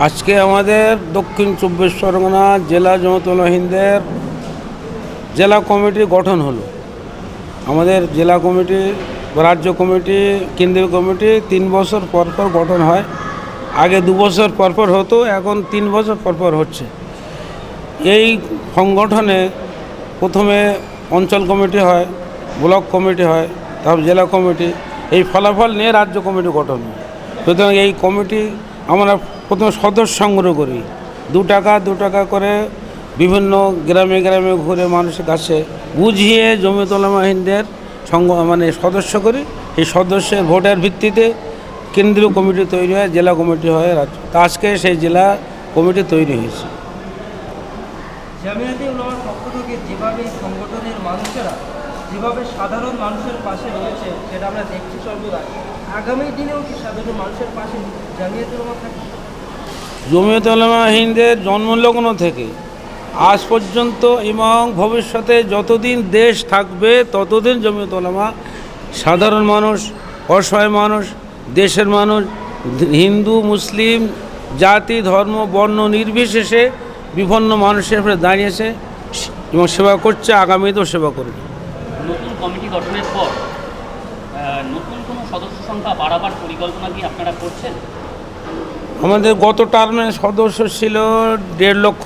আজকে আমাদের দক্ষিণ চব্বিশ পরগনা জেলা জমিয়তুল উলামা হিন্দের জেলা কমিটি গঠন হলো। আমাদের জেলা কমিটি, রাজ্য কমিটি, কেন্দ্রীয় কমিটি 3 বছর পর পর গঠন হয়। আগে 2 বছর পর পর হতো, এখন 3 বছর পর পর হচ্ছে। এই সংগঠনে প্রথমে অঞ্চল কমিটি হয়, ব্লক কমিটি হয়, তারপর জেলা কমিটি। এই ফলাফল নিয়ে রাজ্য কমিটি গঠন হয়। সুতরাং এই কমিটি আমরা প্রথমে সদস্য সংগ্রহ করি। 2 টাকা করে বিভিন্ন গ্রামে গ্রামে ঘুরে মানুষের কাছে বুঝিয়ে জমিয়তুল উলামা হিন্দের সদস্য করি। এই সদস্যের ভোটের ভিত্তিতে কেন্দ্রীয় কমিটি তৈরি হয়, জেলা কমিটি হয়, রাজ্য। তা আজকে সেই জেলা কমিটি তৈরি হয়েছে। জামিয়াতে উলামার পক্ষ থেকে যেভাবে সংগঠনের মানুষেরা যেভাবে সাধারণ মানুষের পাশে রয়েছে সেটা আমরা দেখছি সর্বদা। আগামী দিনেও কি সাধারণ মানুষের পাশে জামিয়াতে উলামা থাকবে? জমিয়তুল উলামা হিন্দের জন্মলগ্ন থেকে আজ পর্যন্ত এবং ভবিষ্যতে যতদিন দেশ থাকবে ততদিন জমিয়তুল উলামা সাধারণ মানুষ, অসহায় মানুষ, দেশের মানুষ, হিন্দু মুসলিম জাতি ধর্ম বর্ণ নির্বিশেষে বিভিন্ন মানুষের উপরে দাঁড়িয়েছে এবং সেবা করছে, আগামীতেও সেবা করবে। নতুন কমিটি গঠনের পর নতুন কোনো সদস্য সংখ্যা বাড়াবার পরিকল্পনা কি আপনারা করছেন? আমাদের গত টার্মে সদস্য ছিল 1.5 লক্ষ।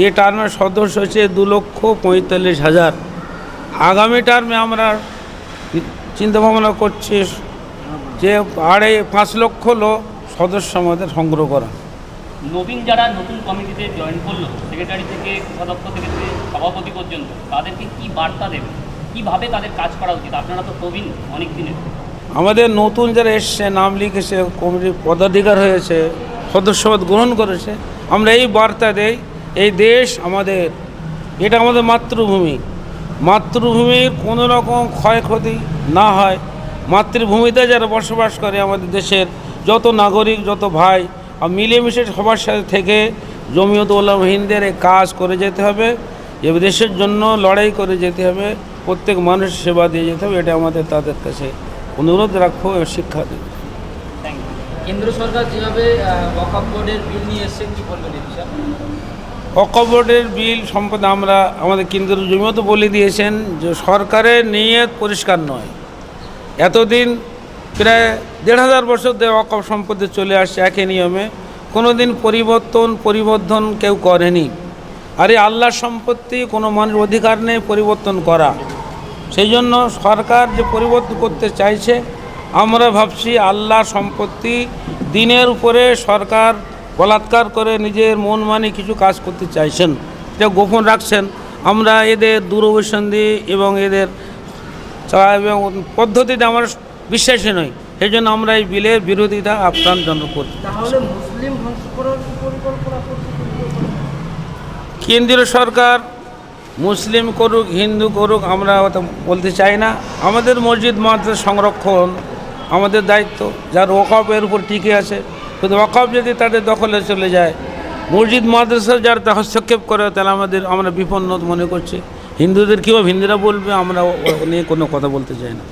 এ টার্মের সদস্য হচ্ছে 2,45,000। আগামী টার্মে আমরা চিন্তাভাবনা করছি যে 5 লক্ষ সদস্য আমাদের সংগ্রহ করা। নবীন যারা নতুন কমিটিতে জয়েন করলো, সেক্রেটারি থেকে কোষাধ্যক্ষ থেকে সভাপতি পর্যন্ত, তাদেরকে কি বার্তা দেবে, কীভাবে তাদের কাজ করা উচিত? আপনারা তো প্রবীণ অনেক দিনের। আমাদের নতুন যারা এসছে, নাম লিখেছে, কমিটির পদাধিকার হয়েছে, সদস্যপদ গ্রহণ করেছে, আমরা এই বার্তা দেই, এই দেশ আমাদের, এটা আমাদের মাতৃভূমি। মাতৃভূমির কোনো রকম ক্ষয়ক্ষতি না হয়। মাতৃভূমিতে যারা বসবাস করে আমাদের দেশের যত নাগরিক, যত ভাই, মিলেমিশে সবার সাথে থেকে জমিয়তুল উলামা হিন্দের এই কাজ করে যেতে হবে। এ দেশের জন্য লড়াই করে যেতে হবে, প্রত্যেক মানুষের সেবা দিয়ে যেতে হবে। এটা আমাদের তাদের কাছে অনুরোধ রাখবো এবং শিক্ষা দেব। কেন্দ্র সরকার যেভাবে ওয়াকফ বোর্ডের বিল নিয়ে এসেছেন, কি বলবেন এই বিষয়ে? ওয়াকফ বোর্ডের বিল সম্পর্কে আমরা আমাদের কেন্দ্রীয় জমিয়ত বলে দিয়েছেন যে সরকারের নিয়ত পরিষ্কার নয়। এতদিন প্রায় 1,500 বছর ধরে ওয়াকফ সম্পত্তি চলে আসছে একই নিয়মে, কোনো দিন পরিবর্তন কেউ করেনি। আর এই আল্লাহর সম্পত্তি কোনো মানুষ অধিকার নেই পরিবর্তন করা। সেই জন্য সরকার যে পরিবর্তন করতে চাইছে, আমরা ভাবছি আল্লাহর সম্পত্তি দিনের উপরে সরকার বলাৎকার করে নিজের মন মানি কিছু কাজ করতে চাইছেন, এটা গোপন রাখছেন। আমরা এদের দূরভিসন্ধি এবং এদের এবং পদ্ধতিতে আমরা বিশ্বাসী নই। সেই জন্য আমরা এই বিলের বিরোধিতা আপ্রাণ জন্য করি। তাহলে মুসলিম ধ্বংস করার পরিকল্পনা করছে কেন্দ্রীয় সরকার মুসলিম করুক হিন্দু করুক আমরা বলতে চাই না। আমাদের মসজিদ মাদ্রাসা সংরক্ষণ আমাদের দায়িত্ব। যার ওয়াকফের উপর টিকে আছে, কিন্তু ওয়াকফ যদি তাদের দখলে চলে যায়, মসজিদ মাদ্রাসা যারা হস্তক্ষেপ করে, তাহলে আমরা বিপন্ন মনে করছি। হিন্দুদের কীভাবে হিন্দুরা বলবে, আমরা নিয়ে কোনো কথা বলতে চাই না।